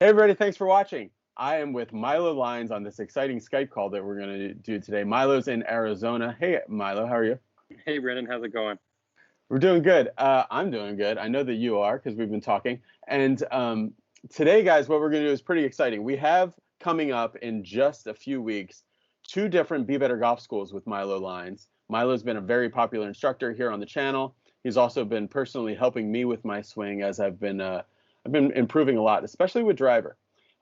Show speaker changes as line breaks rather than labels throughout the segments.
Hey everybody, thanks for watching. I am with Milo Lines on this exciting Skype call that we're going to do today. Milo's in Arizona. Hey Milo, how are you?
Hey, Brennan, how's it going?
We're doing good. I'm doing good. I know that you are because we've been talking. And today, guys, what we're going to do is pretty exciting. We have coming up in just a few weeks two different Be Better Golf schools with Milo Lines. Milo's been a very popular instructor here on the channel. He's also been personally helping me with my swing as I've been improving a lot, especially with driver.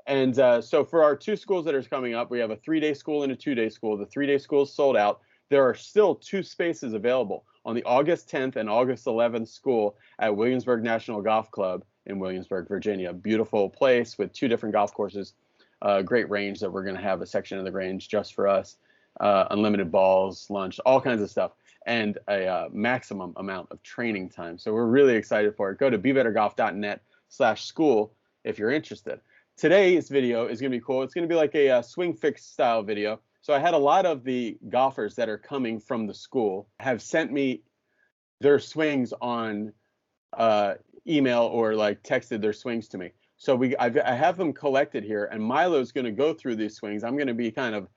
And so for our two schools that are coming up, we have a 3-day school and a 2-day school. The 3-day school is sold out. There are still 2 spaces available on the August 10th and August 11th school at Williamsburg National Golf Club in Williamsburg, Virginia. Beautiful place with 2 different golf courses, great range that we're going to have a section of the range just for us, unlimited balls, lunch, all kinds of stuff, and a maximum amount of training time. So we're really excited for it. Go to bebettergolf.net/school if you're interested. Today's video is going to be cool. It's going to be like a swing fix style video. So I had a lot of the golfers that are coming from the school have sent me their swings on email or like texted their swings to me. So I have them collected here, and Milo's going to go through these swings. I'm going to be kind of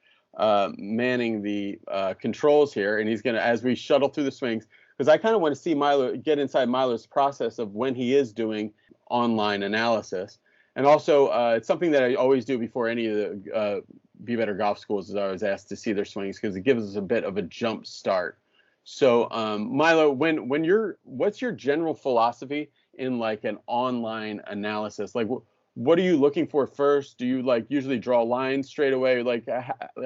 manning the controls here, and he's going to, as we shuttle through the swings, because I kind of want to see Milo, get inside Milo's process of when he is doing online analysis. And also, it's something that I always do before any of the Be Better Golf schools is I was asked to see their swings because it gives us a bit of a jump start. So, Milo, what's your general philosophy in like an online analysis? Like, what are you looking for first? Do you like usually draw lines straight away? Like,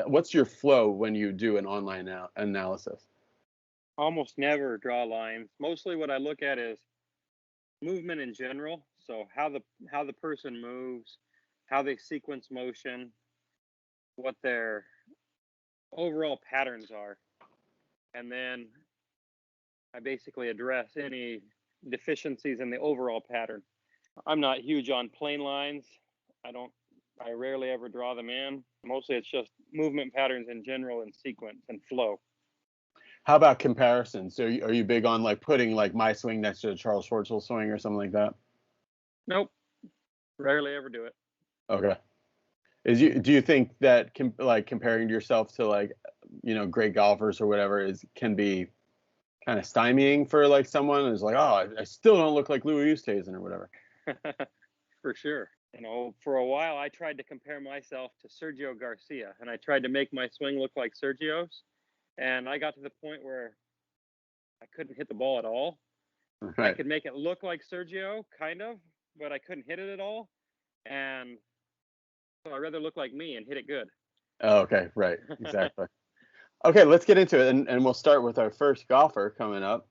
what's your flow when you do an online analysis?
Almost never draw lines. Mostly what I look at is movement in general. So how the person moves, how they sequence motion, what their overall patterns are. And then I basically address any deficiencies in the overall pattern. I'm not huge on plain lines. I rarely ever draw them in. Mostly it's just movement patterns in general and sequence and flow.
How about comparisons? So are you big on like putting like my swing next to a Charles Schwartzel swing or something like that?
Nope, rarely ever do it.
Okay. Do you think that like comparing yourself to like great golfers or whatever can be kind of stymieing for like someone who's like, oh, I still don't look like Louis Oosthuizen or whatever?
For sure. For a while I tried to compare myself to Sergio Garcia, and I tried to make my swing look like Sergio's, and I got to the point where I couldn't hit the ball at all.
Right.
I could make it look like Sergio, kind of, but I couldn't hit it at all. And so I'd rather look like me and hit it good.
Oh, okay, right, exactly. Okay, let's get into it, and we'll start with our first golfer coming up.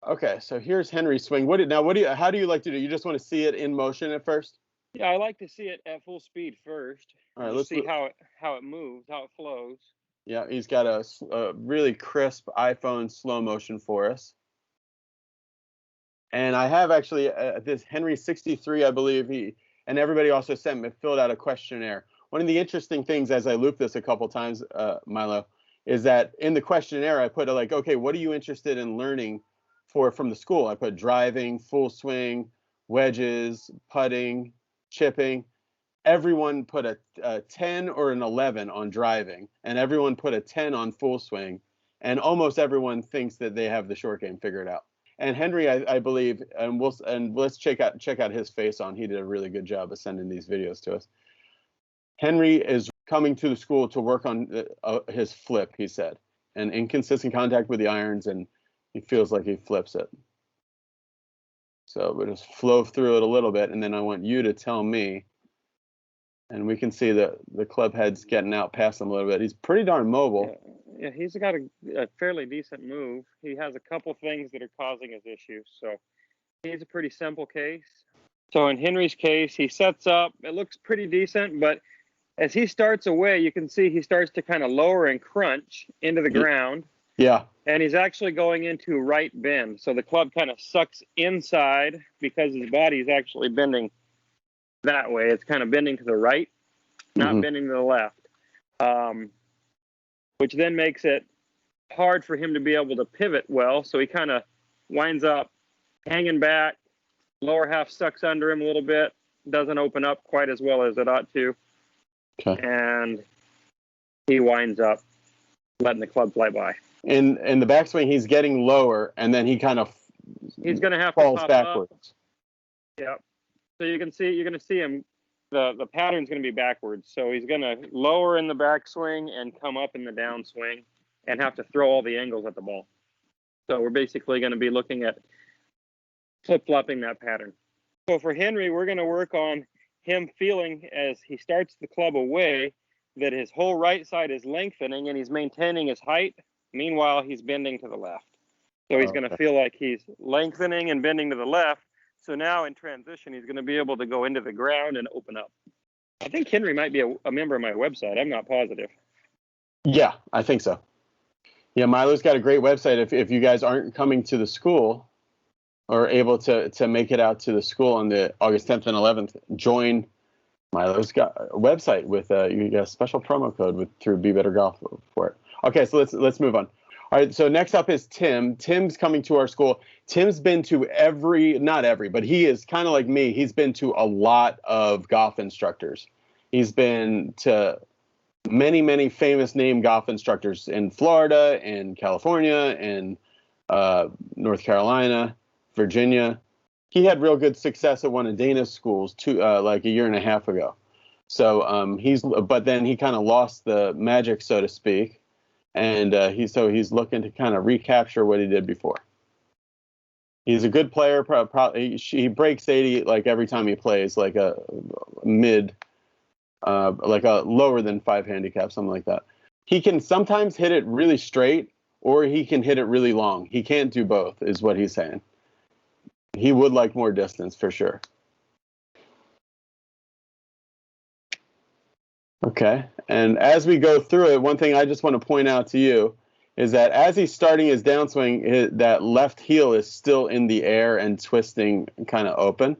Okay, so here's Henry's swing. How do you like to do? You just want to see it in motion at first?
Yeah, I like to see it at full speed first.
All right,
let's see how it moves, how it flows.
Yeah, he's got a really crisp iPhone slow motion for us. And I have actually this Henry 63, I believe, and everybody also filled out a questionnaire. One of the interesting things as I looped this a couple times, Milo, is that in the questionnaire I put like, okay, what are you interested in learning from the school? I put driving, full swing, wedges, putting, chipping. Everyone put a 10 or an 11 on driving, and everyone put a 10 on full swing, and almost everyone thinks that they have the short game figured out. And Henry, I believe, and let's check out his face on. He did a really good job of sending these videos to us. Henry is coming to the school to work on his flip, he said, and inconsistent contact with the irons, and he feels like he flips it. So we'll just flow through it a little bit, and then I want you to tell me. And we can see the club head's getting out past him a little bit. He's pretty darn mobile.
Yeah, he's got a fairly decent move. He has a couple things that are causing his issues. So he's a pretty simple case. So in Henry's case, he sets up. It looks pretty decent, but as he starts away, you can see he starts to kind of lower and crunch into the ground.
Yeah.
And he's actually going into right bend. So the club kind of sucks inside because his body is actually bending that way. It's kind of bending to the right, not bending to the left, which then makes it hard for him to be able to pivot well. So he kind of winds up hanging back, lower half sucks under him a little bit, doesn't open up quite as well as it ought to.
Okay.
And he winds up letting the club fly by.
In the backswing, he's getting lower, and then he kind of
he's going to have
falls
to pop
backwards.
Up. Yep. So you're going to see him. The pattern's going to be backwards. So he's going to lower in the backswing and come up in the downswing, and have to throw all the angles at the ball. So we're basically going to be looking at flip-flopping that pattern. So for Henry, we're going to work on him feeling as he starts the club away that his whole right side is lengthening and he's maintaining his height. Meanwhile, he's bending to the left. So he's going to feel like he's lengthening and bending to the left. So now in transition, he's going to be able to go into the ground and open up. I think Henry might be a member of my website. I'm not positive.
Yeah, I think so. Yeah, Milo's got a great website. If you guys aren't coming to the school or able to make it out to the school on the August 10th and 11th, join Milo's got a website with you get a special promo code through Be Better Golf for it. Okay, so let's move on. All right, so next up is Tim. Tim's coming to our school. Tim's been to not every, but he is kind of like me. He's been to a lot of golf instructors. He's been to many, many famous name golf instructors in Florida, in California, in North Carolina, Virginia. He had real good success at one of Dana's schools like a year and a half ago. So but then he kind of lost the magic, so to speak, and he's looking to kind of recapture what he did before. He's a good player. Probably he breaks 80 like every time he plays, like a mid. Like a lower than 5 handicap, something like that. He can sometimes hit it really straight, or he can hit it really long. He can't do both, is what he's saying. He would like more distance for sure. Okay, and as we go through it, one thing I just want to point out to you is that as he's starting his downswing, that left heel is still in the air and twisting kind of open.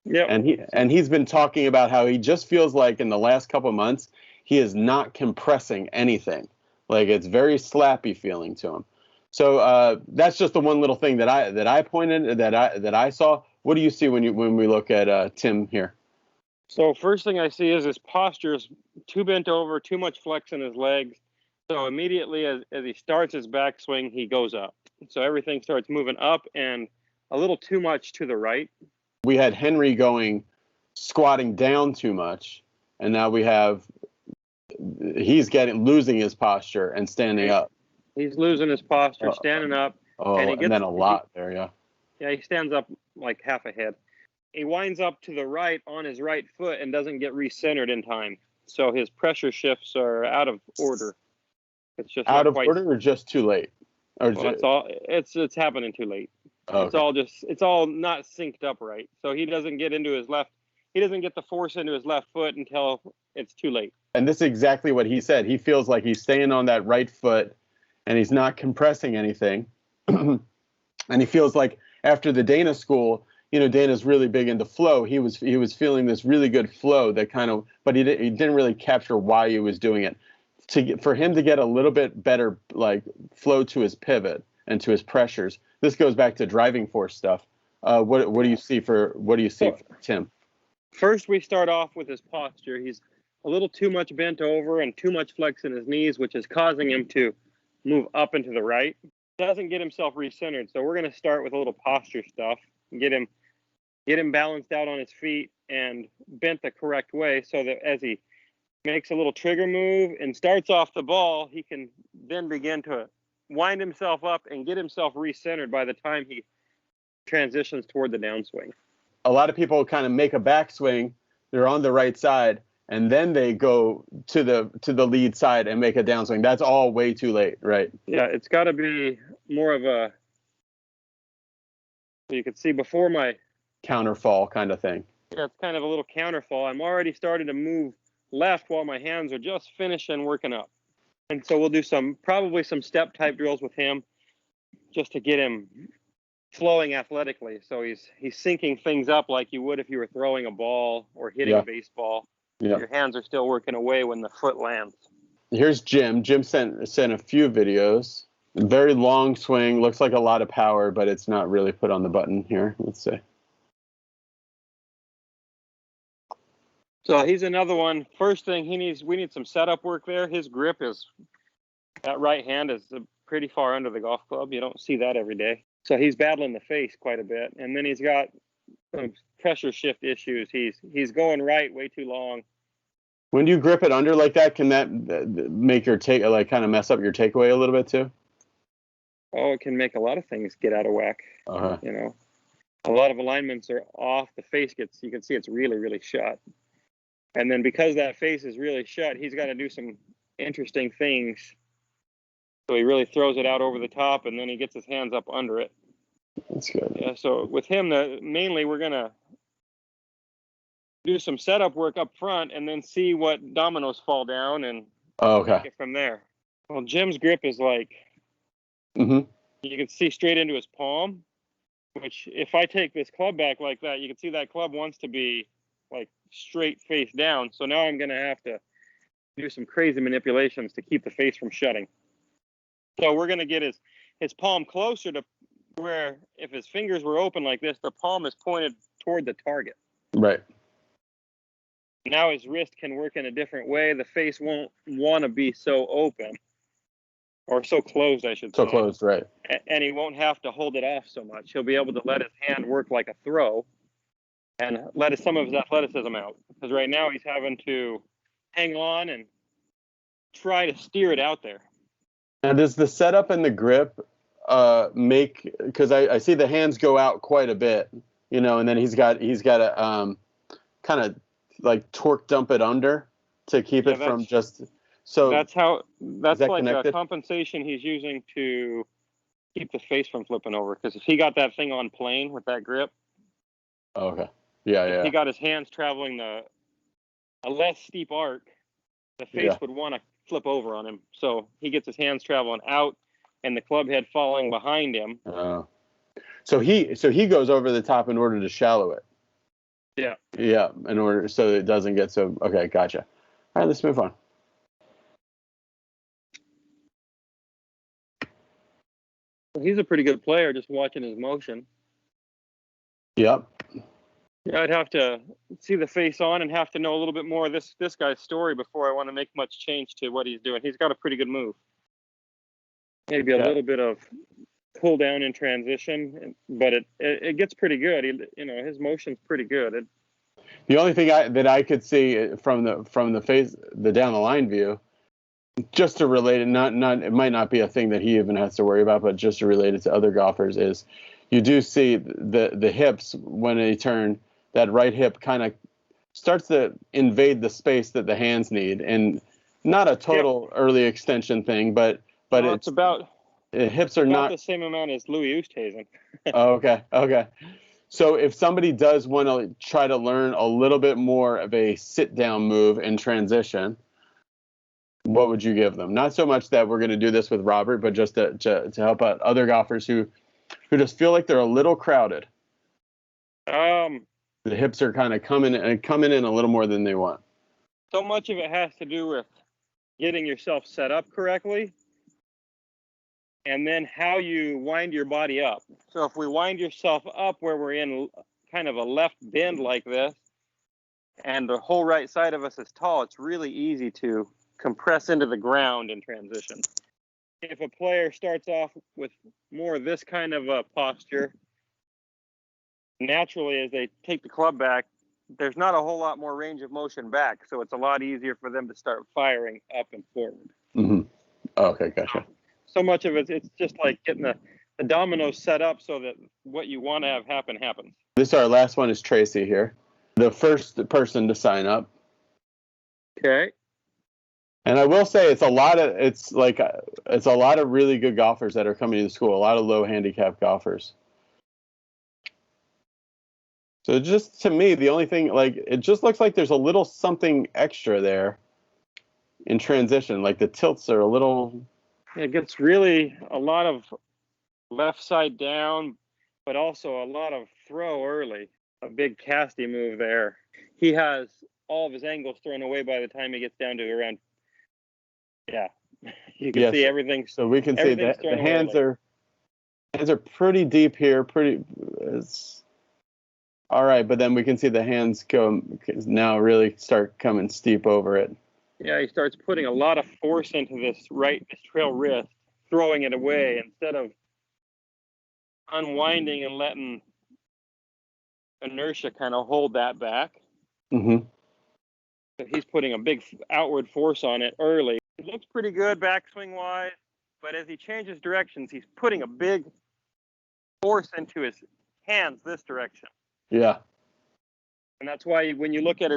Yeah,
and he's been talking about how he just feels like in the last couple of months he is not compressing anything. Like it's very slappy feeling to him. So that's just the one little thing that I pointed that I saw. What do you see when we look at Tim here?
So first thing I see is his posture is too bent over, too much flex in his legs. So immediately as he starts his backswing, he goes up. So everything starts moving up and a little too much to the right.
We had Henry squatting down too much, and now he's losing his posture and standing up.
He's losing his posture, standing up.
And then a lot there, yeah.
Yeah, he stands up like half a head. He winds up to the right on his right foot and doesn't get recentered in time. So his pressure shifts are out of order. It's just
out of order or just too late?
It's happening too late. Oh, okay. It's all not synced up right. So he doesn't get the force into his left foot until it's too late.
And this is exactly what he said. He feels like he's staying on that right foot and he's not compressing anything. And he feels like after the Dana school, Dana's really big into flow. He was feeling this really good flow that but he didn't really capture why he was doing it. For him to get a little bit better like flow to his pivot and to his pressures. This goes back to driving force stuff. What do you see for Tim?
First, we start off with his posture. He's a little too much bent over and too much flex in his knees, which is causing him to move up and to the right. Doesn't get himself recentered. So we're going to start with a little posture stuff and get him balanced out on his feet and bent the correct way so that as he makes a little trigger move and starts off the ball, he can then begin to wind himself up and get himself recentered by the time he transitions toward the downswing.
A lot of people kind of make a backswing, they're on the right side, and then they go to the lead side and make a downswing. That's all way too late, right?
Yeah, it's got to be more of a, so you can see before my
counterfall kind of thing.
Yeah, it's kind of a little counterfall. I'm already starting to move left while my hands are just finishing working up. And so we'll do probably some step type drills with him just to get him flowing athletically. So he's syncing things up like you would if you were throwing a ball or hitting a baseball. Yeah. Your hands are still working away when the foot lands.
Here's Jim. Jim sent a few videos. Very long swing, looks like a lot of power, but it's not really put on the button here. Let's see.
So he's another one. First thing we need some setup work there. His grip is, that right hand is pretty far under the golf club. You don't see that every day. So he's battling the face quite a bit. And then he's got some pressure shift issues. He's going right way too long.
When you grip it under like that, can that make your like kind of mess up your takeaway a little bit too?
Oh, it can make a lot of things get out of whack.
Uh-huh.
You know, a lot of alignments are off. The face you can see it's really, really shut. And then because that face is really shut, he's got to do some interesting things. So he really throws it out over the top, and then he gets his hands up under it.
That's good.
Yeah. So with him, mainly we're gonna do some setup work up front, and then see what dominoes fall down, and take it from there. Well, Jim's grip is like, you can see straight into his palm. Which, if I take this club back like that, you can see that club wants to be like straight face down. So now I'm gonna have to do some crazy manipulations to keep the face from shutting. So we're gonna get his palm closer to where, if his fingers were open like this, the palm is pointed toward the target.
Right.
Now his wrist can work in a different way. The face won't want to be so open, or so closed, I should say.
So closed, right.
And he won't have to hold it off so much. He'll be able to let his hand work like a throw and let some of his athleticism out. Because right now he's having to hang on and try to steer it out there.
Now, does the setup and the grip make, because I see the hands go out quite a bit, you know, and then he's got to kind of like torque dump it under to keep it from just, so
that's like
connected?
a compensation he's using to keep the face from flipping over. Because if he got that thing on plane with that grip,
okay, yeah,
he got his hands traveling a less steep arc, the face would want to flip over on him. So he gets his hands traveling out and the club head falling behind him.
So he goes over the top in order to shallow it. Yeah, in order so it doesn't get so. Okay, gotcha. All right, let's move on.
He's a pretty good player, just watching his motion.
Yep.
Yeah, I'd have to see the face on and have to know a little bit more of this guy's story before I want to make much change to what he's doing. He's got a pretty good move. Maybe a little bit of pull down in transition, but it gets pretty good. His motion's pretty good.
The only thing that I could see from the face, the down the line view, just to relate it, not it might not be a thing that he even has to worry about, but just to relate it to other golfers, is you do see the hips when they turn, that right hip kind of starts to invade the space that the hands need, and not a total early extension thing, but it's
about
hips are not
the same amount as Louis Oosthuizen.
Oh, okay. So if somebody does want to try to learn a little bit more of a sit down move in transition, what would you give them? Not so much that we're going to do this with Robert, but just to help out other golfers who just feel like they're a little crowded. The hips are kind of coming in a little more than they want.
So much of it has to do with getting yourself set up correctly, and then how you wind your body up. So if we wind yourself up where we're in kind of a left bend like this, and the whole right side of us is tall, it's really easy to compress into the ground in transition. If a player starts off with more of this kind of a posture, naturally as they take the club back, there's not a whole lot more range of motion back, so it's a lot easier for them to start firing up and forward.
Mm-hmm. Okay, gotcha.
So much of it's just like getting the dominoes set up so that what you want to have happen happens.
Our last one is Tracy here, the first person to sign up.
Okay.
And I will say it's a lot of really good golfers that are coming to the school, a lot of low handicap golfers. So just to me, the only thing, like, it just looks like there's a little something extra there in transition. Like the tilts are a little.
It gets really a lot of left side down, but also a lot of throw early. A big casty move there. He has all of his angles thrown away by the time he gets down to around. Yeah, you can see everything.
So we can see that the hands are pretty deep here. All right, but then we can see the hands go now really start coming steep over it.
Yeah, he starts putting a lot of force into this trail wrist, throwing it away instead of unwinding and letting inertia kind of hold that back.
Mm-hmm.
So he's putting a big outward force on it early. It looks pretty good backswing wise, but as he changes directions, he's putting a big force into his hands this direction.
Yeah.
And that's why when you look at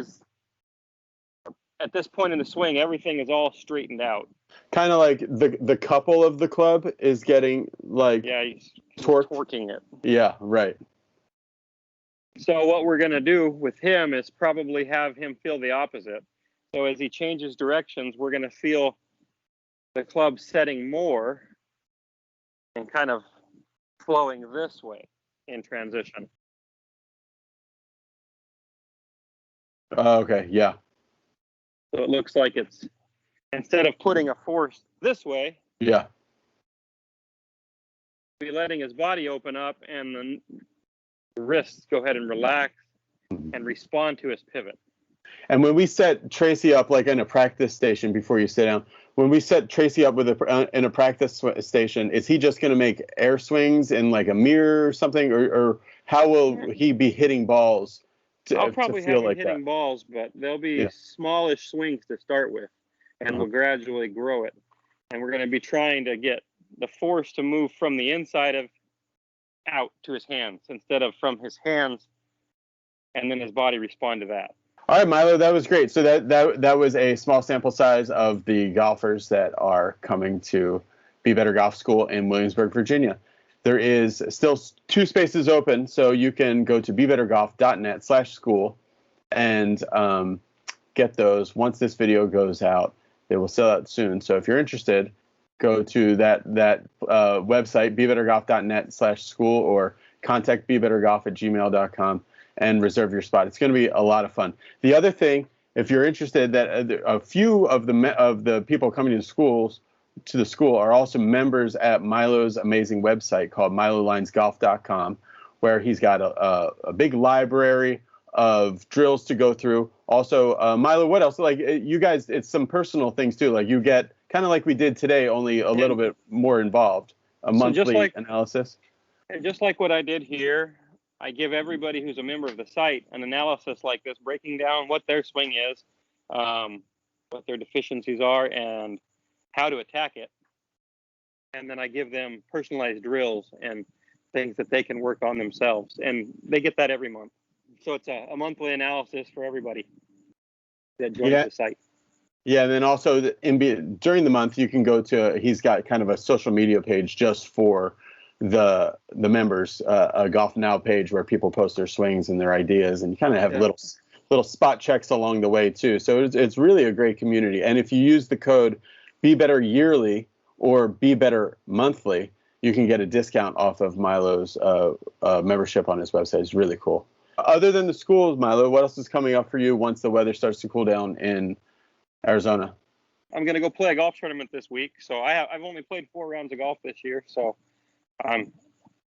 this point in the swing, everything is all straightened out.
Kind of like the couple of the club is getting like
he's
torquing
it.
Yeah, right.
So what we're going to do with him is probably have him feel the opposite. So as he changes directions, we're going to feel the club setting more and kind of flowing this way in transition.
Okay, yeah.
So it looks like it's, instead of putting a force this way,
yeah,
be letting his body open up and then the wrists go ahead and relax and respond to his pivot.
And when we set Tracy up like in a practice station before you sit down, when we set Tracy up with in a practice station, is he just going to make air swings in like a mirror or something, or how will he be hitting balls?
I'll probably have him hitting balls, but they'll be smallish swings to start with, and we'll gradually grow it. And we're going to be trying to get the force to move from the inside of out to his hands instead of from his hands, and then his body respond to that.
All right, Milo, that was great. So that was a small sample size of the golfers that are coming to Be Better Golf School in Williamsburg, Virginia. There is still 2 spaces open, so you can go to bebettergolf.net/school and get those. Once this video goes out, they will sell out soon. So if you're interested, go to that website, bebettergolf.net/school, or contact bebettergolf@gmail.com and reserve your spot. It's going to be a lot of fun. The other thing, if you're interested, that a few of the people coming to the school are also members at Milo's amazing website called milolinesgolf.com, where he's got a big library of drills to go through. Also, Milo, what else? Like you guys, it's some personal things too. Like you get kind of like we did today, only a little bit more involved. Monthly analysis.
And just like what I did here, I give everybody who's a member of the site an analysis like this, breaking down what their swing is, what their deficiencies are, and how to attack it. And then I give them personalized drills and things that they can work on themselves. And they get that every month. So it's a monthly analysis for everybody that joins the site.
Yeah, and then also during the month, you can go to, he's got kind of a social media page just for the members, a Golf Now page where people post their swings and their ideas, and you kind of have little spot checks along the way too. So it's really a great community. And if you use the code Be Better Yearly or Be Better Monthly, you can get a discount off of Milo's membership on his website. It's really cool. Other than the schools, Milo, what else is coming up for you once the weather starts to cool down in Arizona?
I'm going to go play a golf tournament this week. So I've only played 4 rounds of golf this year. So I'm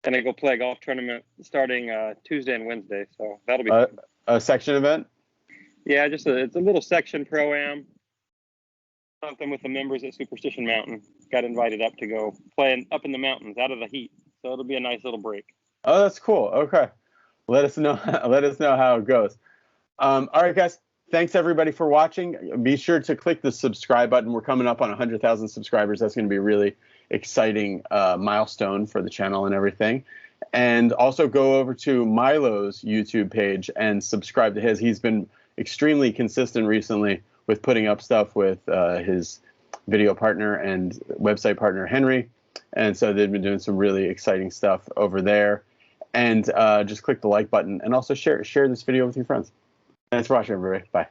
going to go play a golf tournament starting Tuesday and Wednesday. So that'll be fun.
A section event? Yeah,
it's a little section pro-am. Something with the members at Superstition Mountain. Got invited up to go play up in the mountains out of the heat. So it'll be a nice little break.
Oh, that's cool. Okay. Let us know how it goes. All right, guys. Thanks, everybody, for watching. Be sure to click the subscribe button. We're coming up on 100,000 subscribers. That's going to be a really exciting milestone for the channel and everything. And also go over to Milo's YouTube page and subscribe to his. He's been extremely consistent recently with putting up stuff with his video partner and website partner, Henry. And so they've been doing some really exciting stuff over there. And just click the like button and also share this video with your friends. Thanks for watching, everybody. Bye.